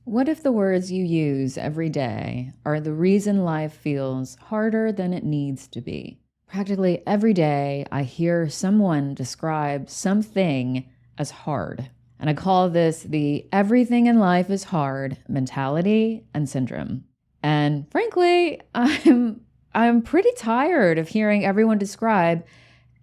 What if the words you use every day are the reason life feels harder than it needs to be? Practically every day, I hear someone describe something as hard. And I call this the everything in life is hard mentality and syndrome. And frankly, I'm pretty tired of hearing everyone describe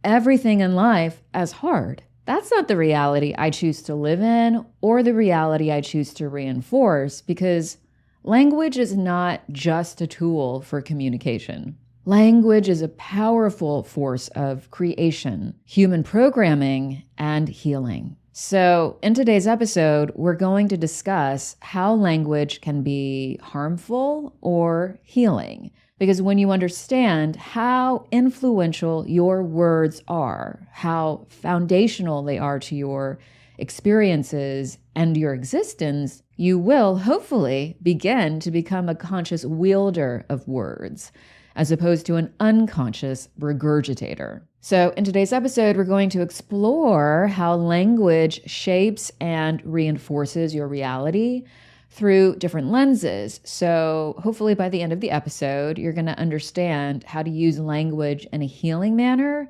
everything in life as hard. That's not the reality I choose to live in or the reality I choose to reinforce, because language is not just a tool for communication. Language is a powerful force of creation, human programming, and healing. So in today's episode, we're going to discuss how language can be harmful or healing. Because when you understand how influential your words are, how foundational they are to your experiences and your existence, you will hopefully begin to become a conscious wielder of words, as opposed to an unconscious regurgitator. So in today's episode, we're going to explore how language shapes and reinforces your reality through different lenses. So hopefully by the end of the episode, you're going to understand how to use language in a healing manner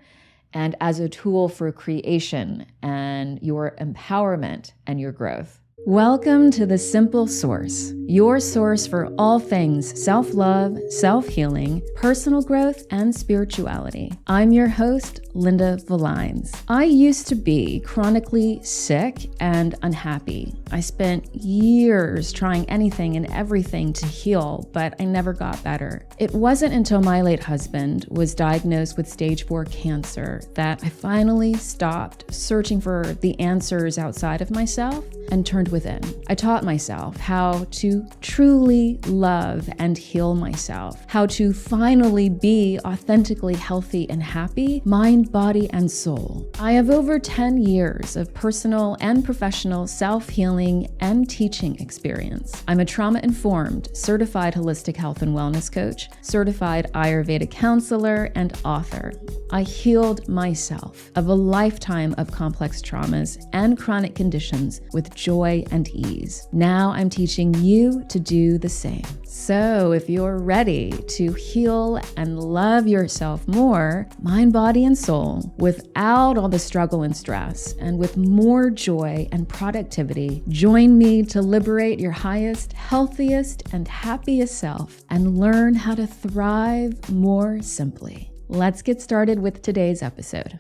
and as a tool for creation and your empowerment and your growth. Welcome to The Simple Source, your source for all things self-love, self-healing, personal growth, and spirituality. I'm your host, Linda Valines. I used to be chronically sick and unhappy. I spent years trying anything and everything to heal, but I never got better. It wasn't until my late husband was diagnosed with stage 4 cancer that I finally stopped searching for the answers outside of myself and turned within. I taught myself how to truly love and heal myself, how to finally be authentically healthy and happy, mind, body, and soul. I have over 10 years of personal and professional self-healing and teaching experience. I'm a trauma-informed, certified holistic health and wellness coach, certified Ayurveda counselor, and author. I healed myself of a lifetime of complex traumas and chronic conditions with joy and ease. Now I'm teaching you to do the same. So if you're ready to heal and love yourself more, mind, body, and soul, without all the struggle and stress, and with more joy and productivity, join me to liberate your highest, healthiest, and happiest self and learn how to thrive more simply. Let's get started with today's episode.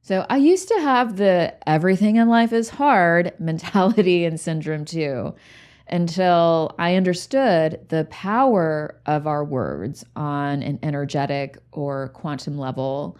So I used to have the everything in life is hard mentality and syndrome too, until I understood the power of our words on an energetic or quantum level,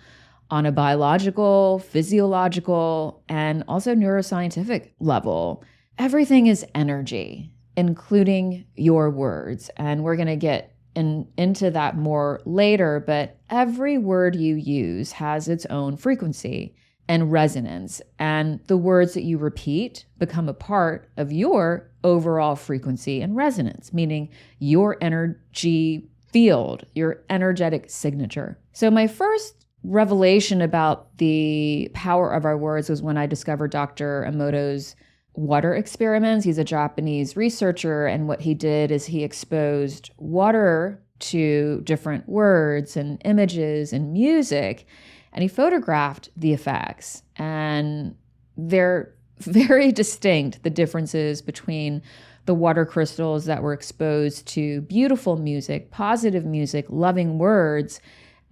on a biological, physiological, and also neuroscientific level. Everything is energy, including your words. And we're going to get into that more later, but every word you use has its own frequency and resonance, and the words that you repeat become a part of your overall frequency and resonance, meaning your energy field, your energetic signature. So my first revelation about the power of our words was when I discovered Dr. Emoto's water experiments. He's a Japanese researcher, and what he did is he exposed water to different words and images and music, and he photographed the effects. And they're very distinct, the differences between the water crystals that were exposed to beautiful music, positive music, loving words,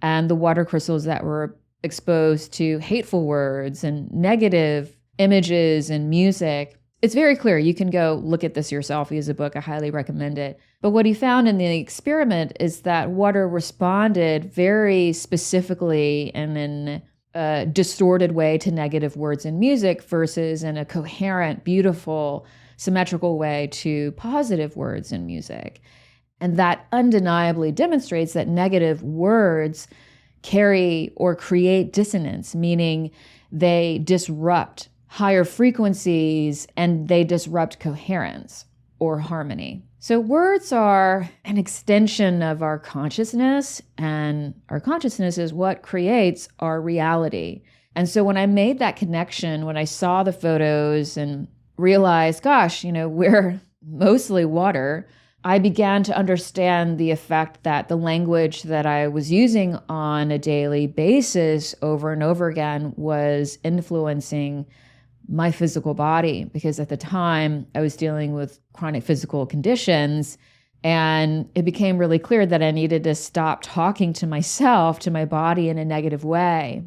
and the water crystals that were exposed to hateful words and negative images and music. It's very clear. You can go look at this yourself. He has a book. I highly recommend it. But what he found in the experiment is that water responded very specifically and in a distorted way to negative words and music versus in a coherent, beautiful, symmetrical way to positive words and music. And that undeniably demonstrates that negative words carry or create dissonance, meaning they disrupt higher frequencies and they disrupt coherence or harmony. So words are an extension of our consciousness, and our consciousness is what creates our reality. And so when I made that connection, when I saw the photos and realized, gosh, we're mostly water, I began to understand the effect that the language that I was using on a daily basis over and over again was influencing my physical body. Because at the time I was dealing with chronic physical conditions, and it became really clear that I needed to stop talking to myself, to my body in a negative way,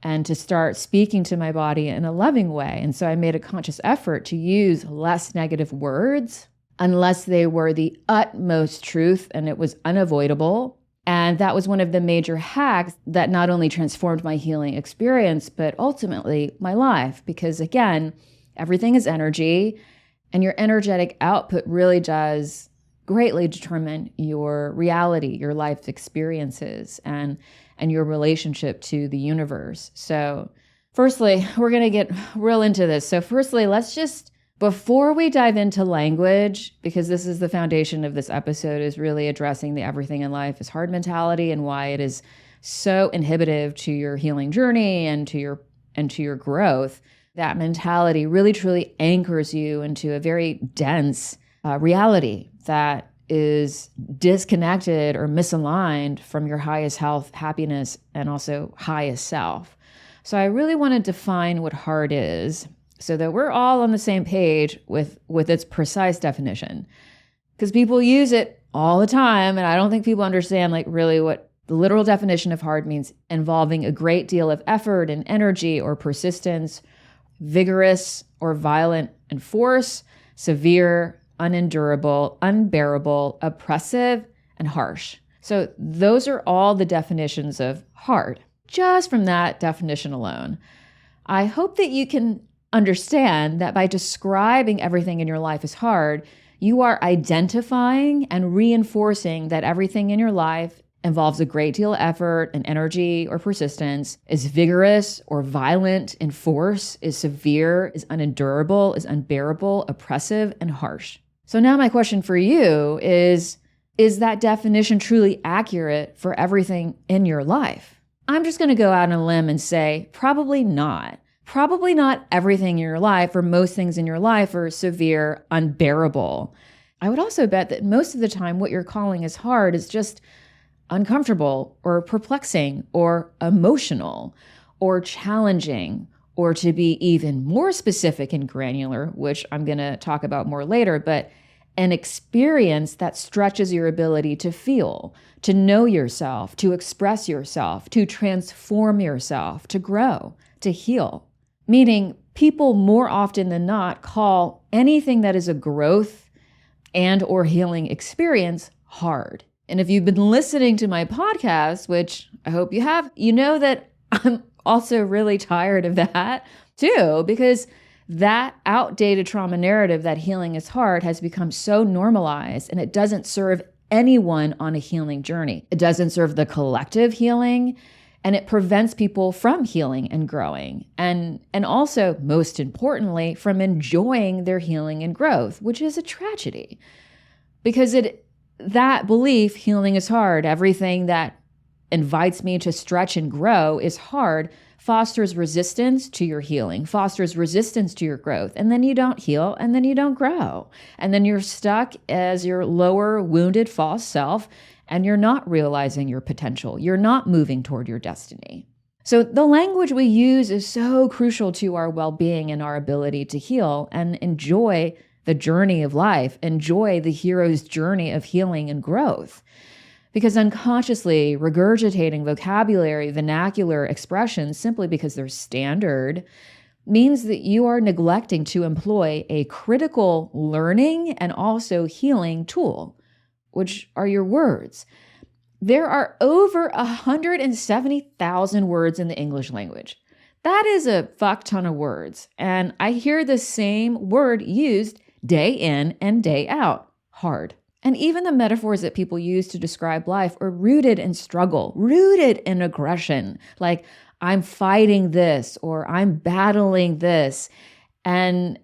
and to start speaking to my body in a loving way. And so I made a conscious effort to use less negative words, unless they were the utmost truth and it was unavoidable. And that was one of the major hacks that not only transformed my healing experience, but ultimately my life. Because again, everything is energy, and your energetic output really does greatly determine your reality, your life experiences, and your relationship to the universe. So firstly, we're going to get real into this. So firstly, before we dive into language, because this is the foundation of this episode, is really addressing the everything in life is hard mentality and why it is so inhibitive to your healing journey and to your growth. That mentality really truly anchors you into a very dense reality that is disconnected or misaligned from your highest health, happiness, and also highest self. So I really want to define what hard is, so that we're all on the same page with its precise definition. Because people use it all the time, and I don't think people understand really what the literal definition of hard means: involving a great deal of effort and energy or persistence, vigorous or violent in force, severe, unendurable, unbearable, oppressive, and harsh. So those are all the definitions of hard, just from that definition alone. I hope that you can understand that by describing everything in your life as hard, you are identifying and reinforcing that everything in your life involves a great deal of effort and energy or persistence, is vigorous or violent in force, is severe, is unendurable, is unbearable, oppressive, and harsh. So now my question for you is that definition truly accurate for everything in your life? I'm just going to go out on a limb and say probably not. Probably not everything in your life or most things in your life are severe, unbearable. I would also bet that most of the time what you're calling as hard is just uncomfortable or perplexing or emotional or challenging, or to be even more specific and granular, which I'm going to talk about more later, but an experience that stretches your ability to feel, to know yourself, to express yourself, to transform yourself, to grow, to heal. Meaning people more often than not call anything that is a growth and or healing experience hard. And if you've been listening to my podcast, which I hope you have, you know that I'm also really tired of that too, because that outdated trauma narrative that healing is hard has become so normalized, and it doesn't serve anyone on a healing journey. It doesn't serve the collective healing, and it prevents people from healing and growing. And also, most importantly, from enjoying their healing and growth, which is a tragedy. Because that belief, healing is hard, everything that invites me to stretch and grow is hard, fosters resistance to your healing, fosters resistance to your growth. And then you don't heal, and then you don't grow. And then you're stuck as your lower, wounded, false self, and you're not realizing your potential. You're not moving toward your destiny. So the language we use is so crucial to our well-being and our ability to heal and enjoy the journey of life, enjoy the hero's journey of healing and growth. Because unconsciously regurgitating vocabulary, vernacular expressions simply because they're standard means that you are neglecting to employ a critical learning and also healing tool, which are your words. There are over 170,000 words in the English language. That is a fuck ton of words. And I hear the same word used day in and day out: hard. And even the metaphors that people use to describe life are rooted in struggle, rooted in aggression, like I'm fighting this or I'm battling this, and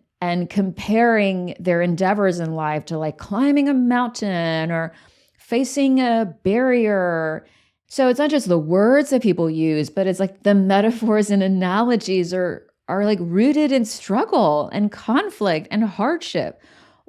comparing their endeavors in life to like climbing a mountain or facing a barrier. So it's not just the words that people use, but it's like the metaphors and analogies are like rooted in struggle and conflict and hardship.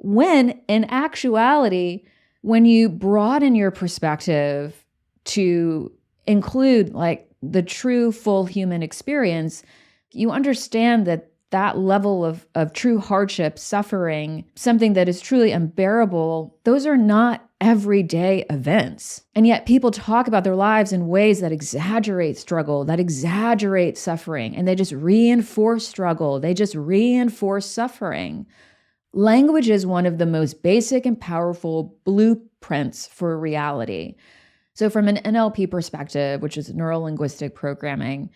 When in actuality, when you broaden your perspective to include like the true full human experience, you understand that that level of true hardship, suffering, something that is truly unbearable, those are not everyday events. And yet people talk about their lives in ways that exaggerate struggle, that exaggerate suffering, and they just reinforce struggle. They just reinforce suffering. Language is one of the most basic and powerful blueprints for reality. So from an NLP perspective, which is neuro-linguistic programming,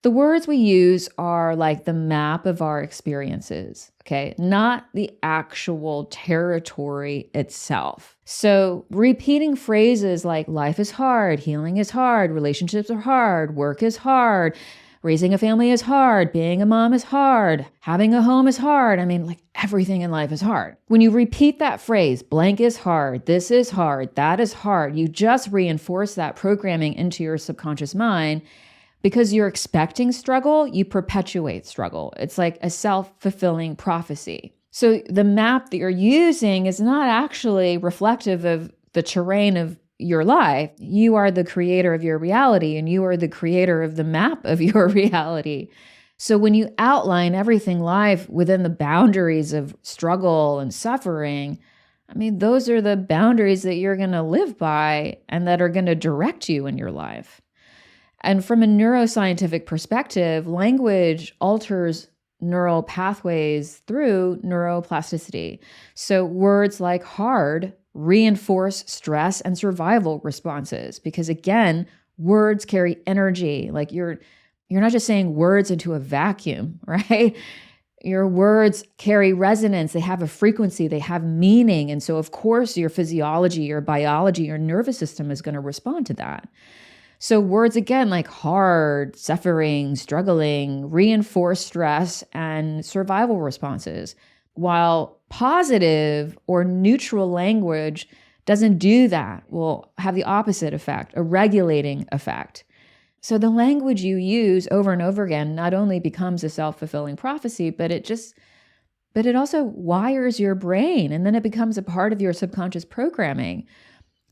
the words we use are like the map of our experiences, okay? Not the actual territory itself. So repeating phrases like life is hard, healing is hard, relationships are hard, work is hard, raising a family is hard, being a mom is hard, having a home is hard. I mean, like everything in life is hard. When you repeat that phrase, blank is hard, this is hard, that is hard, you just reinforce that programming into your subconscious mind. Because you're expecting struggle, you perpetuate struggle. It's like a self-fulfilling prophecy. So the map that you're using is not actually reflective of the terrain of your life. You are the creator of your reality, and you are the creator of the map of your reality. So when you outline everything life within the boundaries of struggle and suffering, I mean, those are the boundaries that you're going to live by and that are going to direct you in your life. And from a neuroscientific perspective, language alters neural pathways through neuroplasticity. So words like hard reinforce stress and survival responses because, again, words carry energy. Like you're not just saying words into a vacuum, right? Your words carry resonance. They have a frequency. They have meaning. And so, of course, your physiology, your biology, your nervous system is going to respond to that. So words, again, like hard, suffering, struggling, reinforce stress and survival responses, while positive or neutral language doesn't do that, will have the opposite effect, a regulating effect. So the language you use over and over again not only becomes a self-fulfilling prophecy, but it also wires your brain, and then it becomes a part of your subconscious programming.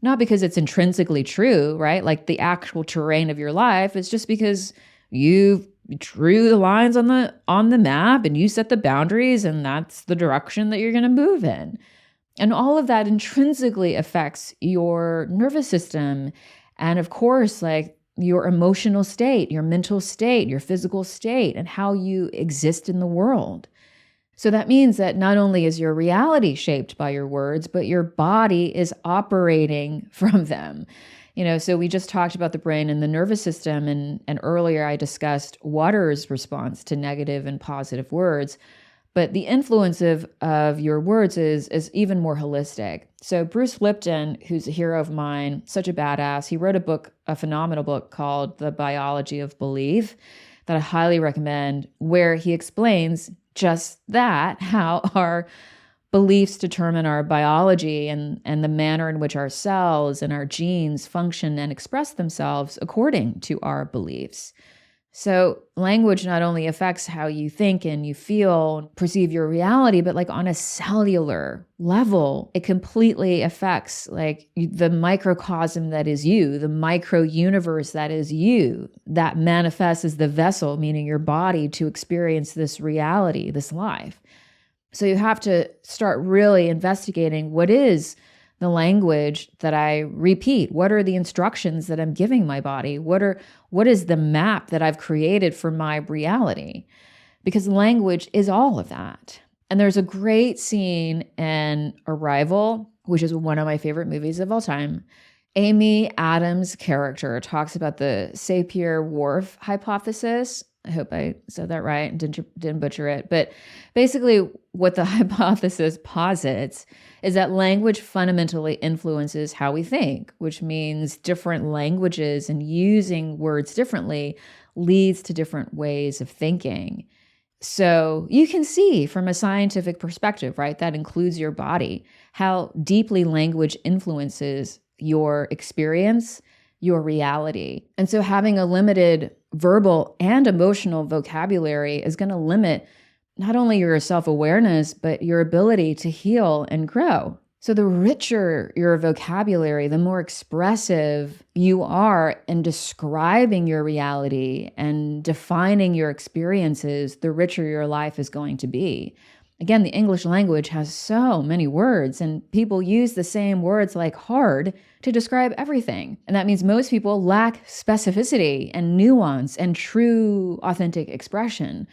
Not because it's intrinsically true, right? Like the actual terrain of your life. It's just because you drew the lines on the map and you set the boundaries, and that's the direction that you're going to move in. And all of that intrinsically affects your nervous system. And of course, like your emotional state, your mental state, your physical state, and how you exist in the world. So that means that not only is your reality shaped by your words, but your body is operating from them. So we just talked about the brain and the nervous system, and earlier I discussed water's response to negative and positive words. But the influence of your words is even more holistic. So Bruce Lipton, who's a hero of mine, such a badass, he wrote a phenomenal book called The Biology of Belief that I highly recommend, where he explains just that, how our beliefs determine our biology and the manner in which our cells and our genes function and express themselves according to our beliefs. So language not only affects how you think and you feel, perceive your reality, but like on a cellular level, it completely affects like the microcosm that is you, the micro universe that is you, that manifests as the vessel, meaning your body, to experience this reality, this life. So you have to start really investigating what is the language that I repeat. What are the instructions that I'm giving my body? What is the map that I've created for my reality? Because language is all of that. And there's a great scene in Arrival, which is one of my favorite movies of all time. Amy Adams' character talks about the Sapir-Whorf hypothesis. I hope I said that right and didn't butcher it. But basically what the hypothesis posits is that language fundamentally influences how we think, which means different languages and using words differently leads to different ways of thinking. So you can see from a scientific perspective, right, that includes your body, how deeply language influences your experience, your reality. And so having a limited verbal and emotional vocabulary is going to limit not only your self-awareness, but your ability to heal and grow. So the richer your vocabulary, the more expressive you are in describing your reality and defining your experiences, the richer your life is going to be. Again, the English language has so many words, and people use the same words like hard to describe everything. And that means most people lack specificity and nuance and true authentic expression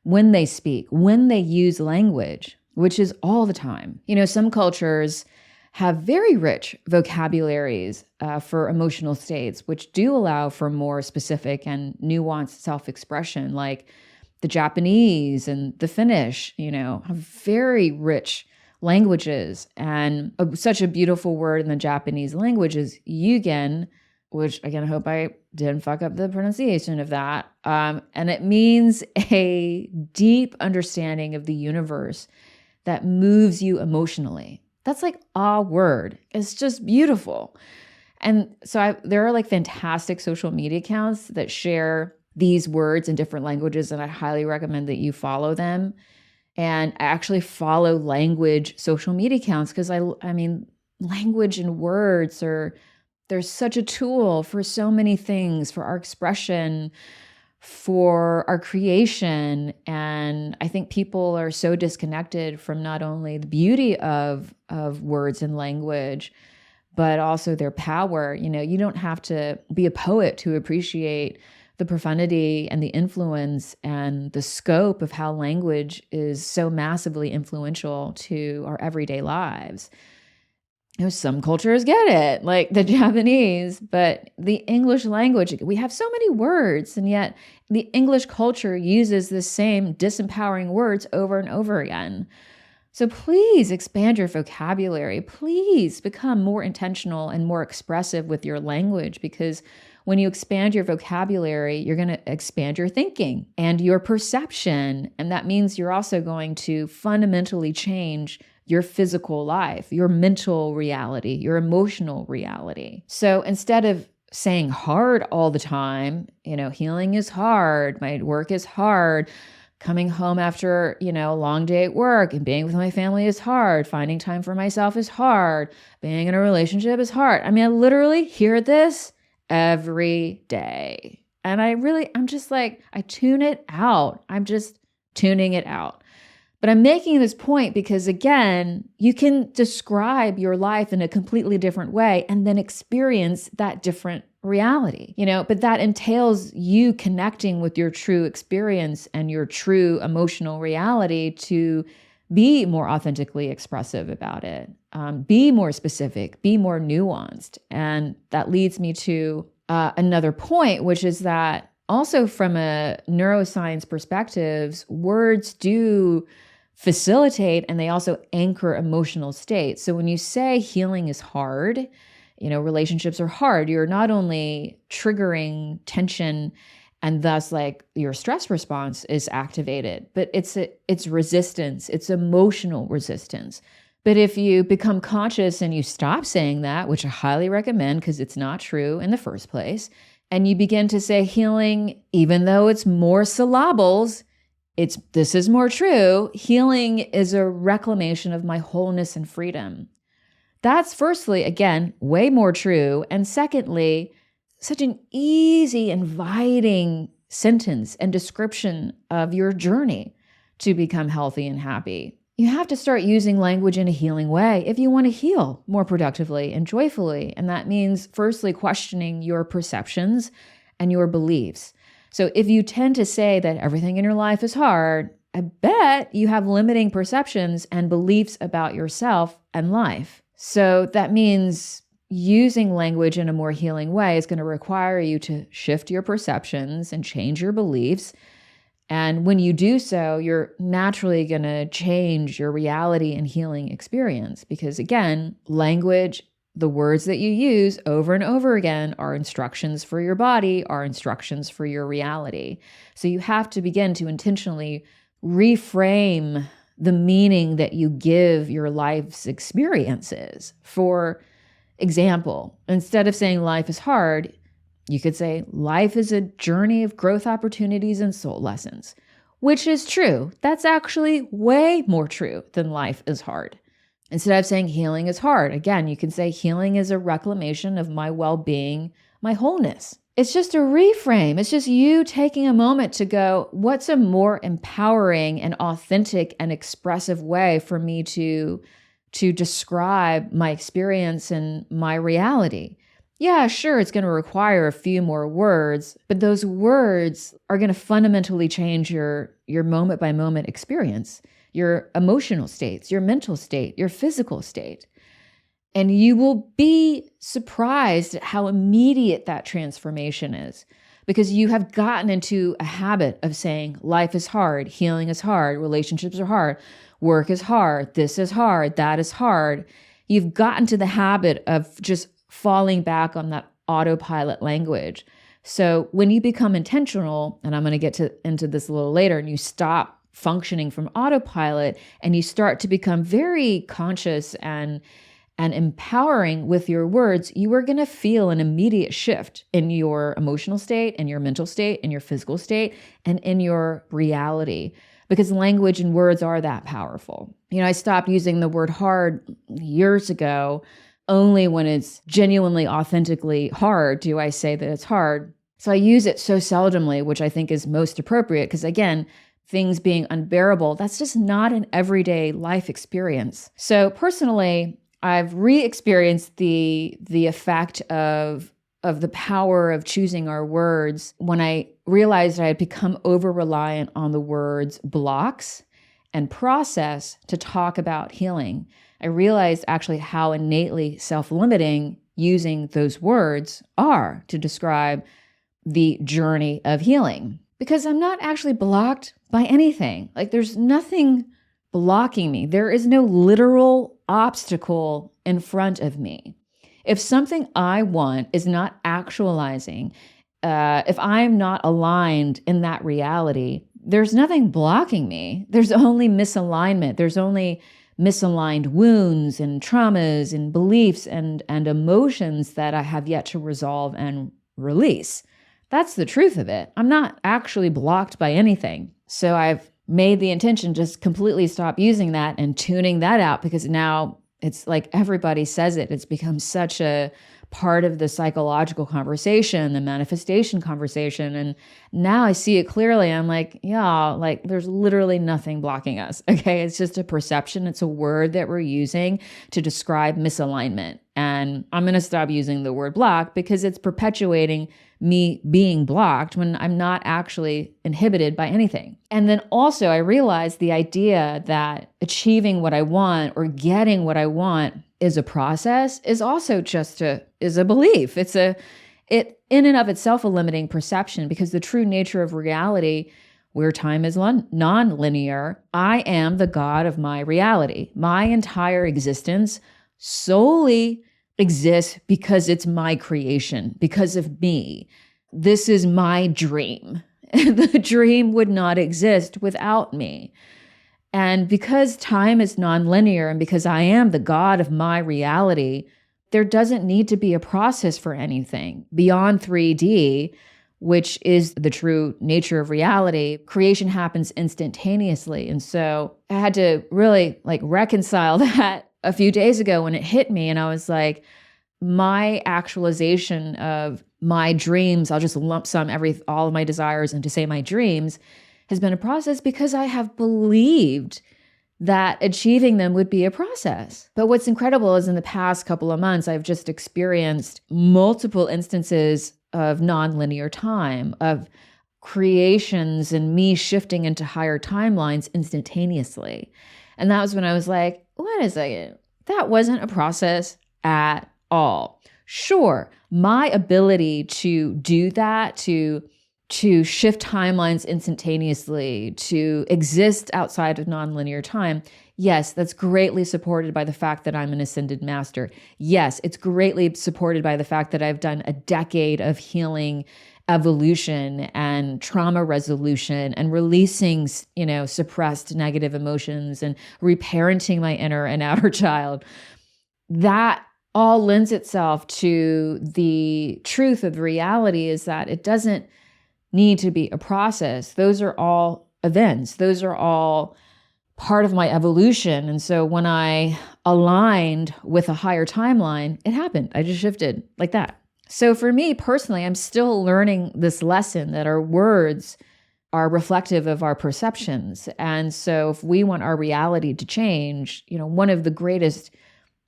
when they speak, when they use language, which is all the time. Some cultures have very rich vocabularies for emotional states, which do allow for more specific and nuanced self-expression, like the Japanese and the Finnish, have very rich languages. And such a beautiful word in the Japanese language is yugen, which again, I hope I didn't fuck up the pronunciation of that. And it means a deep understanding of the universe that moves you emotionally. That's like a word. It's just beautiful. And so there are like fantastic social media accounts that share these words in different languages, and I highly recommend that you follow them. And I actually follow language social media accounts because I mean, language and words they're such a tool for so many things, for our expression, for our creation. And I think people are so disconnected from not only the beauty of words and language, but also their power. You don't have to be a poet to appreciate the profundity and the influence and the scope of how language is so massively influential to our everyday lives. Some cultures get it, like the Japanese, but the English language, we have so many words, and yet the English culture uses the same disempowering words over and over again. So please expand your vocabulary. Please become more intentional and more expressive with your language, because when you expand your vocabulary, you're going to expand your thinking and your perception. And that means you're also going to fundamentally change your physical life, your mental reality, your emotional reality. So instead of saying hard all the time, healing is hard, my work is hard, coming home after, a long day at work and being with my family is hard, finding time for myself is hard, being in a relationship is hard. I mean, I literally hear this every day. And I'm just like, I tune it out. I'm just tuning it out. But I'm making this point because, again, you can describe your life in a completely different way and then experience that different reality, but that entails you connecting with your true experience and your true emotional reality to be more authentically expressive about it, be more specific, be more nuanced. And that leads me to another point, which is that also from a neuroscience perspective, words do facilitate and they also anchor emotional states. So when you say healing is hard, relationships are hard, you're not only triggering tension and thus like your stress response is activated, but it's resistance, it's emotional resistance. But if you become conscious and you stop saying that, which I highly recommend because it's not true in the first place, and you begin to say healing, even though it's more syllables, this is more true. Healing is a reclamation of my wholeness and freedom. That's firstly, again, way more true. And secondly, such an easy, inviting sentence and description of your journey to become healthy and happy. You have to start using language in a healing way if you want to heal more productively and joyfully. And that means firstly questioning your perceptions and your beliefs. So if you tend to say that everything in your life is hard, I bet you have limiting perceptions and beliefs about yourself and life. So that means using language in a more healing way is going to require you to shift your perceptions and change your beliefs. And when you do so, you're naturally going to change your reality and healing experience. Because again, language, the words that you use over and over again are instructions for your body, are instructions for your reality. So you have to begin to intentionally reframe the meaning that you give your life's experiences. For example, instead of saying life is hard, you could say life is a journey of growth opportunities and soul lessons. which is true. That's actually way more true than life is hard. Instead of saying healing is hard, again, you can say healing is a reclamation of my well-being, my wholeness. It's just a reframe. It's just you taking a moment to go, what's a more empowering and authentic and expressive way for me to describe my experience and my reality? Yeah, sure, it's going to require a few more words, but those words are going to fundamentally change your moment by moment experience, your emotional states, your mental state, your physical state. And you will be surprised at how immediate that transformation is, because you have gotten into a habit of saying life is hard, healing is hard, relationships are hard, work is hard, this is hard, that is hard. You've gotten to the habit of just falling back on that autopilot language. So when you become intentional, and I'm going to get into this a little later, and you stop functioning from autopilot and you start to become very conscious and empowering with your words, you are going to feel an immediate shift in your emotional state, in your mental state, in your physical state, and in your reality, because language and words are that powerful. I stopped using the word hard years ago. Only when it's genuinely, authentically hard do I say that it's hard. So I use it so seldomly, which I think is most appropriate, because again, things being unbearable, that's just not an everyday life experience. So personally, I've re-experienced the effect of the power of choosing our words when I realized I had become over-reliant on the words blocks and process to talk about healing. I realized actually how innately self-limiting using those words are to describe the journey of healing. Because I'm not actually blocked by anything. Like there's nothing blocking me. There is no literal obstacle in front of me. If something I want is not actualizing, if I'm not aligned in that reality, there's nothing blocking me. There's only misalignment. There's only misaligned wounds and traumas and beliefs and emotions that I have yet to resolve and release. That's the truth of it. I'm not actually blocked by anything. So I've made the intention to just completely stop using that and tuning that out, because now it's like everybody says it. It's become such a part of the psychological conversation, the manifestation conversation. And now I see it clearly. I'm like, yeah, like there's literally nothing blocking us. Okay. It's just a perception. It's a word that we're using to describe misalignment. And I'm going to stop using the word block because it's perpetuating me being blocked when I'm not actually inhibited by anything. And then also I realized the idea that achieving what I want or getting what I want is a process is also just is a belief. It in and of itself a limiting perception, because the true nature of reality, where time is non-linear, I am the God of my reality. My entire existence solely exists because it's my creation, because of me. This is my dream. The dream would not exist without me. And because time is nonlinear and because I am the God of my reality, there doesn't need to be a process for anything. Beyond 3D, which is the true nature of reality, creation happens instantaneously. And so I had to really reconcile that a few days ago when it hit me. And I was like, my actualization of my dreams, I'll just lump sum all of my desires into say my dreams, has been a process because I have believed that achieving them would be a process. But what's incredible is in the past couple of months, I've just experienced multiple instances of nonlinear time, of creations and me shifting into higher timelines instantaneously. And that was when I was like, wait a second, that wasn't a process at all. Sure, my ability to do that, to shift timelines instantaneously, to exist outside of nonlinear time, yes, that's greatly supported by the fact that I'm an ascended master. Yes, it's greatly supported by the fact that I've done a decade of healing, evolution, and trauma resolution, and releasing, suppressed negative emotions, and reparenting my inner and outer child. That all lends itself to the truth of the reality is that it doesn't need to be a process. Those are all events. Those are all part of my evolution. And so when I aligned with a higher timeline, it happened. I just shifted like that. So for me personally, I'm still learning this lesson that our words are reflective of our perceptions. And so if we want our reality to change, one of the greatest,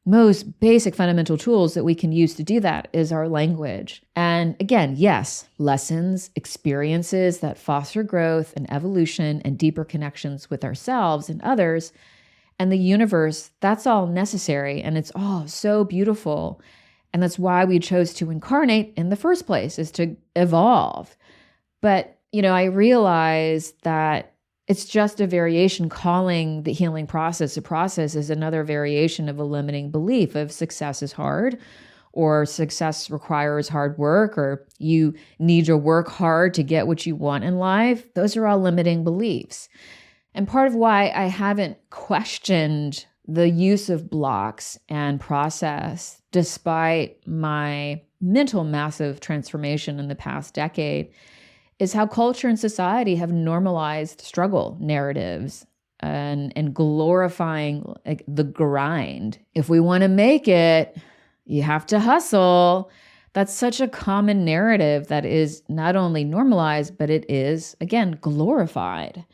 most basic fundamental tools that we can use to do that is our language. And again, yes, lessons, experiences that foster growth and evolution and deeper connections with ourselves and others and the universe, that's all necessary. And it's all so beautiful. And that's why we chose to incarnate in the first place, is to evolve. But, I realized that it's just a variation. Calling the healing process a process is another variation of a limiting belief of success is hard, or success requires hard work, or you need to work hard to get what you want in life. Those are all limiting beliefs. And part of why I haven't questioned the use of blocks and process, despite my mental massive transformation in the past decade, is how culture and society have normalized struggle narratives and glorifying the grind. If we want to make it, you have to hustle. That's such a common narrative that is not only normalized, but it is, again, glorified.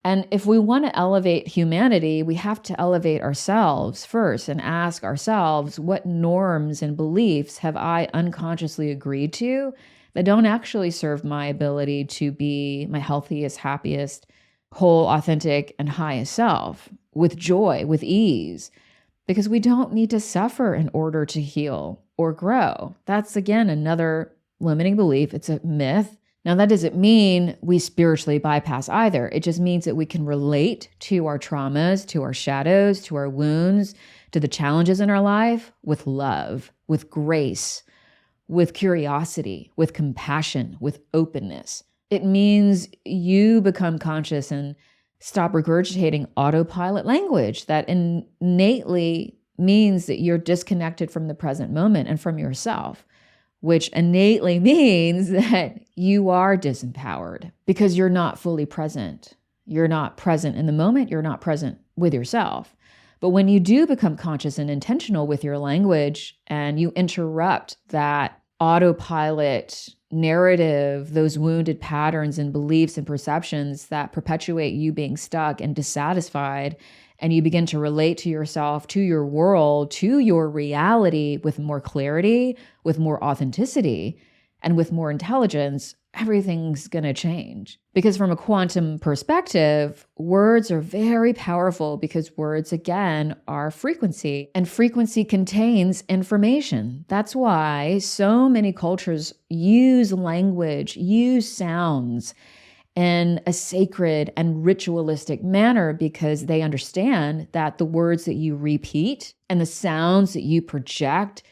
And if we want to elevate humanity, we have to elevate ourselves first and ask ourselves, what norms and beliefs have I unconsciously agreed to that don't actually serve my ability to be my healthiest, happiest, whole, authentic, and highest self with joy, with ease? Because we don't need to suffer in order to heal or grow. That's, again, another limiting belief. It's a myth. Now, that doesn't mean we spiritually bypass either. It just means that we can relate to our traumas, to our shadows, to our wounds, to the challenges in our life with love, with grace, with curiosity, with compassion, with openness. It means you become conscious and stop regurgitating autopilot language that innately means that you're disconnected from the present moment and from yourself, which innately means that you are disempowered because you're not fully present. You're not present in the moment. You're not present with yourself. But when you do become conscious and intentional with your language and you interrupt that autopilot narrative, those wounded patterns and beliefs and perceptions that perpetuate you being stuck and dissatisfied, and you begin to relate to yourself, to your world, to your reality with more clarity, with more authenticity, and with more intelligence, everything's going to change. Because from a quantum perspective, words are very powerful because words, again, are frequency, and frequency contains information. That's why so many cultures use language, use sounds in a sacred and ritualistic manner, because they understand that the words that you repeat and the sounds that you project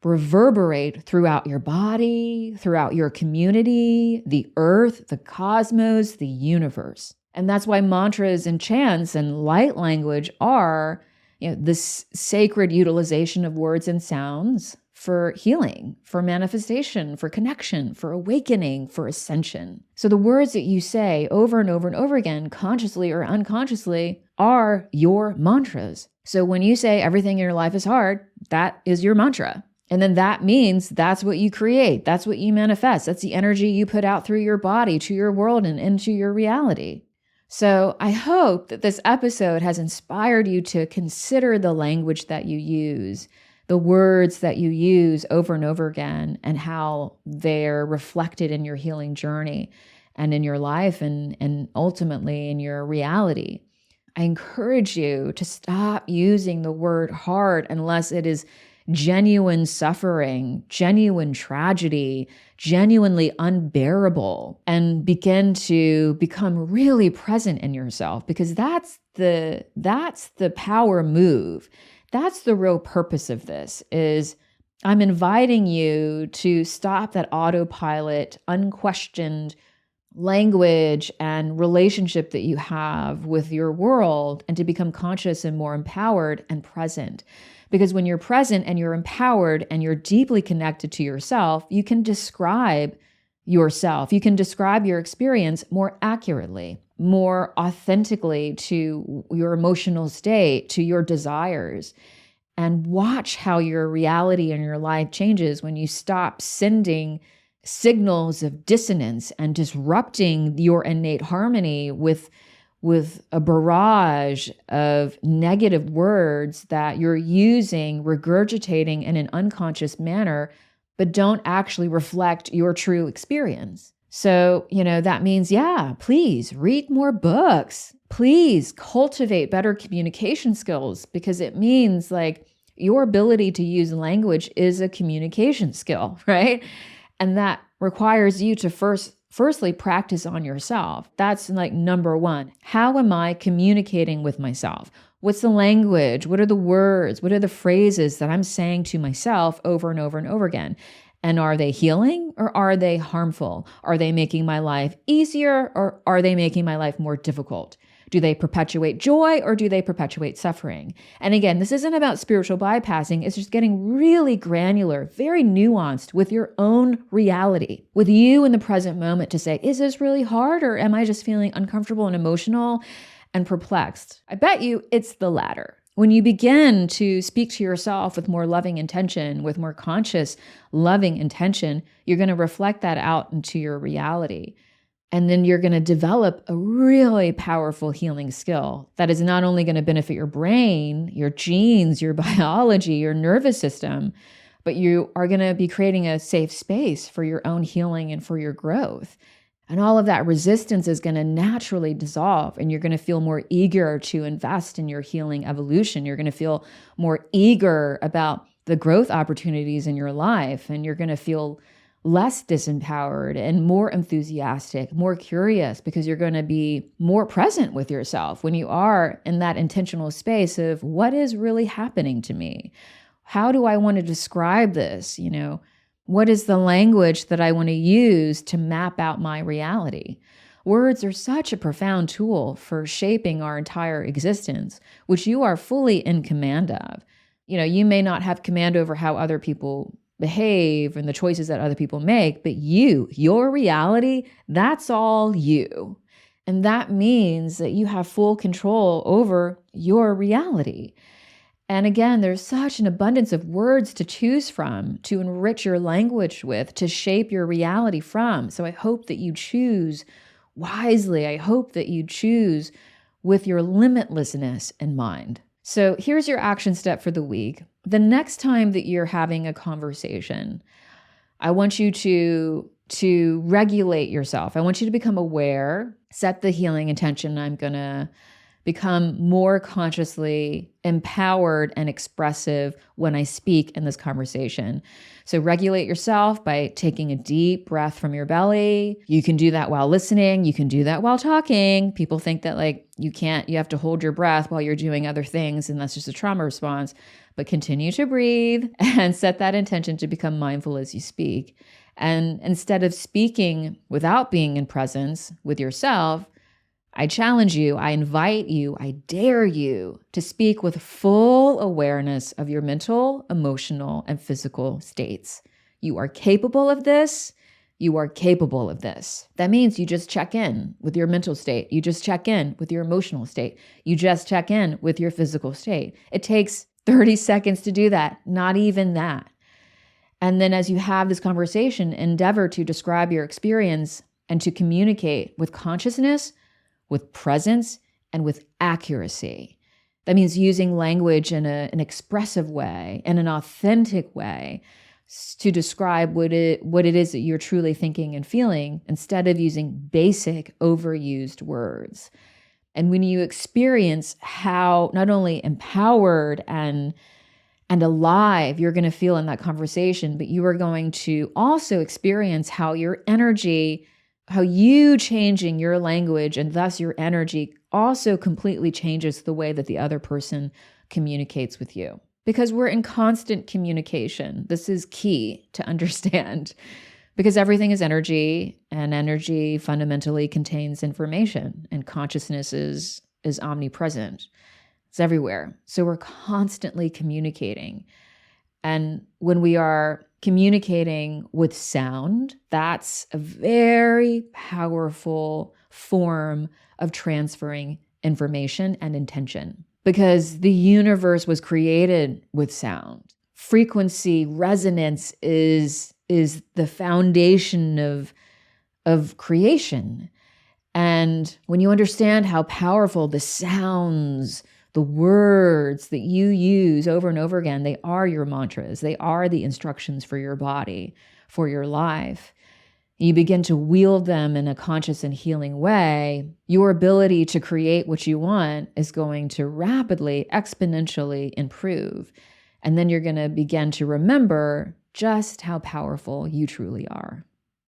reverberate throughout your body, throughout your community, the earth, the cosmos, the universe. And that's why mantras and chants and light language are, this sacred utilization of words and sounds for healing, for manifestation, for connection, for awakening, for ascension. So the words that you say over and over and over again, consciously or unconsciously, are your mantras. So when you say everything in your life is hard, that is your mantra. And then that means that's what you create. That's what you manifest. That's the energy you put out through your body to your world and into your reality. So I hope that this episode has inspired you to consider the language that you use, the words that you use over and over again, and how they're reflected in your healing journey and in your life and ultimately in your reality. I encourage you to stop using the word hard unless it is genuine suffering, genuine tragedy, genuinely unbearable, and begin to become really present in yourself, because that's the power move. That's the real purpose of this. Is I'm inviting you to stop that autopilot, unquestioned language and relationship that you have with your world, and to become conscious and more empowered and present. Because when you're present and you're empowered and you're deeply connected to yourself, you can describe yourself. You can describe your experience more accurately. more authentically to your emotional state, to your desires, and watch how your reality and your life changes when you stop sending signals of dissonance and disrupting your innate harmony with a barrage of negative words that you're using, regurgitating in an unconscious manner, but don't actually reflect your true experience. So, that means, please read more books. Please cultivate better communication skills, because it means like your ability to use language is a communication skill, right? And that requires you to firstly practice on yourself. That's like number one. How am I communicating with myself? What's the language? What are the words? What are the phrases that I'm saying to myself over and over and over again? And are they healing or are they harmful? Are they making my life easier or are they making my life more difficult? Do they perpetuate joy or do they perpetuate suffering? And again, this isn't about spiritual bypassing. It's just getting really granular, very nuanced with your own reality, with you in the present moment to say, is this really hard or am I just feeling uncomfortable and emotional and perplexed? I bet you it's the latter. When you begin to speak to yourself with more loving intention, with more conscious, loving intention, you're going to reflect that out into your reality. And then you're going to develop a really powerful healing skill that is not only going to benefit your brain, your genes, your biology, your nervous system, but you are going to be creating a safe space for your own healing and for your growth. And all of that resistance is going to naturally dissolve, and you're going to feel more eager to invest in your healing evolution. You're going to feel more eager about the growth opportunities in your life, and you're going to feel less disempowered and more enthusiastic, more curious, because you're going to be more present with yourself when you are in that intentional space of what is really happening to me? How do I want to describe this? What is the language that I want to use to map out my reality? Words are such a profound tool for shaping our entire existence, which you are fully in command of. You may not have command over how other people behave and the choices that other people make, but your reality, that's all you. And that means that you have full control over your reality. And again, there's such an abundance of words to choose from, to enrich your language with, to shape your reality from. So I hope that you choose wisely. I hope that you choose with your limitlessness in mind. So here's your action step for the week. The next time that you're having a conversation, I want you to regulate yourself. I want you to become aware, set the healing intention. I'm going to become more consciously empowered and expressive when I speak in this conversation. So regulate yourself by taking a deep breath from your belly. You can do that while listening. You can do that while talking. People think that you have to hold your breath while you're doing other things, and that's just a trauma response. But continue to breathe and set that intention to become mindful as you speak. And instead of speaking without being in presence with yourself, I challenge you, I invite you, I dare you to speak with full awareness of your mental, emotional, and physical states. You are capable of this. You are capable of this. That means you just check in with your mental state. You just check in with your emotional state. You just check in with your physical state. It takes 30 seconds to do that, not even that. And then as you have this conversation, endeavor to describe your experience and to communicate with consciousness, with presence, and with accuracy. That means using language in an expressive way, in an authentic way, to describe what it is that you're truly thinking and feeling, instead of using basic, overused words. And when you experience how not only empowered and alive you're going to feel in that conversation, but you are going to also experience how your energy, how you changing your language and thus your energy also completely changes the way that the other person communicates with you. Because we're in constant communication. This is key to understand, because everything is energy, and energy fundamentally contains information, and consciousness is omnipresent. It's everywhere. So we're constantly communicating. And when we are communicating with sound. That's a very powerful form of transferring information and intention, because the universe was created with sound. Frequency, resonance is the foundation of creation. And when you understand how powerful the sounds, the words that you use over and over again, they are your mantras. They are the instructions for your body, for your life. You begin to wield them in a conscious and healing way, your ability to create what you want is going to rapidly, exponentially improve. And then you're going to begin to remember just how powerful you truly are.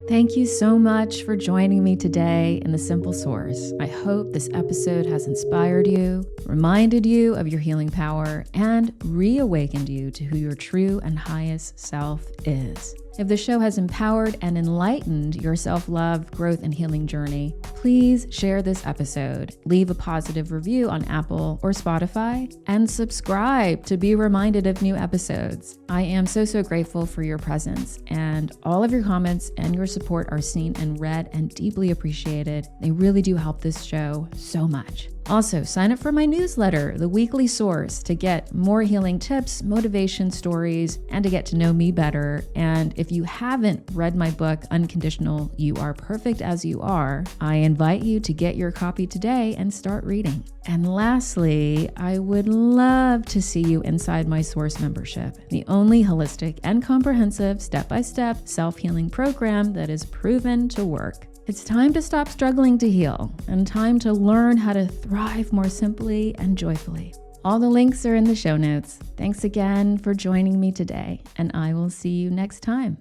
Thank you so much for joining me today in The Simple Source. I hope this episode has inspired you, reminded you of your healing power, and reawakened you to who your true and highest self is. If the show has empowered and enlightened your self-love, growth, and healing journey, please share this episode, leave a positive review on Apple or Spotify, and subscribe to be reminded of new episodes. I am so grateful for your presence, and all of your comments and your support are seen and read and deeply appreciated. They really do help this show so much. Also, sign up for my newsletter, The Weekly Source, to get more healing tips, motivation stories, and to get to know me better. And if you haven't read my book, Unconditional, You Are Perfect As You Are, I invite you to get your copy today and start reading. And lastly, I would love to see you inside my Source membership, the only holistic and comprehensive step-by-step self-healing program that is proven to work. It's time to stop struggling to heal and time to learn how to thrive more simply and joyfully. All the links are in the show notes. Thanks again for joining me today, and I will see you next time.